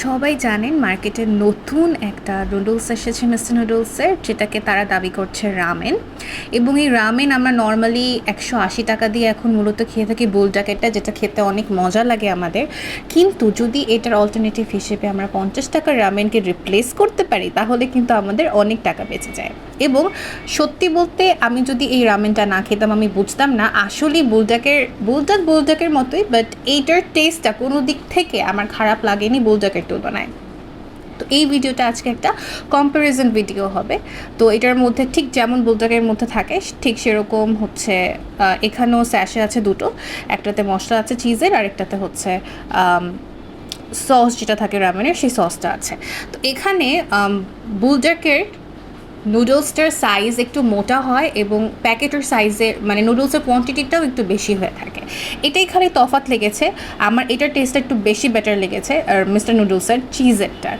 সবাই জানেন মার্কেটে নতুন একটা নুডলস এসেছে মিস্টার নুডলসের, যেটাকে তারা দাবি করছে রামেন। এবং এই রামেন আমরা নর্মালি 180 টাকা দিয়ে এখন মূলত খেয়ে থাকি বুল জ্যাকেটটা, যেটা খেতে অনেক মজা লাগে আমাদের। কিন্তু যদি এটার অল্টারনেটিভ হিসেবে আমরা 50 টাকার রামেনকে রিপ্লেস করতে পারি, তাহলে কিন্তু আমাদের অনেক টাকা বেঁচে যায়। এবং সত্যি বলতে আমি যদি এই রামেনটা না খেতাম আমি বুঝতাম না আসলে বুলডাকের মতোই, বাট এইটার টেস্টটা কোনো দিক থেকে আমার খারাপ লাগেনি বুলডাকের তুলনায়। তো এই ভিডিওটা আজকে একটা কম্প্যারিজন ভিডিও হবে। তো এটার মধ্যে ঠিক যেমন বুলডাকের মধ্যে থাকে ঠিক সেরকম হচ্ছে এখানেও স্যাশে আছে দুটো, একটাতে মশলা আছে চিজের, আর একটাতে হচ্ছে সস যেটা থাকে রামেনের সেই সসটা আছে। তো এখানে বুলডাকের নুডলসটার সাইজ একটু মোটা হয় এবং প্যাকেটের সাইজের মানে নুডলসের কোয়ান্টিটিটাও একটু বেশি হয়ে থাকে। এটাই খালি তফাৎ লেগেছে। আমার এটার টেস্টটা একটু বেশি বেটার লেগেছে আর মিস্টার নুডলসের চিজেরটার।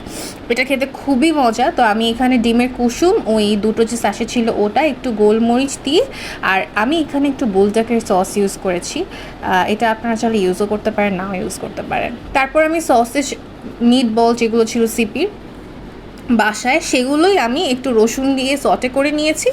এটা খেতে খুবই মজা। তো আমি এখানে ডিমের কুসুম, ওই দুটো যে স্যাশে ছিল ওটা, একটু গোলমরিচ দিয়ে, আর আমি এখানে একটু বুলডাকের সস ইউজ করেছি। এটা আপনারা চাইলে ইউজও করতে পারেন, নাও ইউজ করতে পারেন। তারপর আমি সসেজ মিট বল যেগুলো ছিল সিপির বাসায়, সেগুলোই আমি একটু রসুন দিয়ে সটে করে নিয়েছি।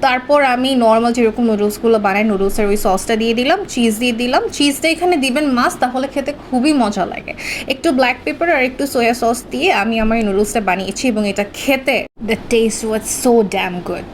তারপর আমি নর্মাল যেরকম নুডলসগুলো বানাই নুডলসের ওই সসটা দিয়ে দিলাম, চিজ দিয়ে দিলাম। চিজটা এখানে দিবেন মাস্ট, তাহলে খেতে খুবই মজা লাগে। একটু ব্ল্যাক পেপার আর একটু সোয়া সস দিয়ে আমি আমার এই নুডলসটা বানিয়েছি এবং এটা খেতে the test was so dam good.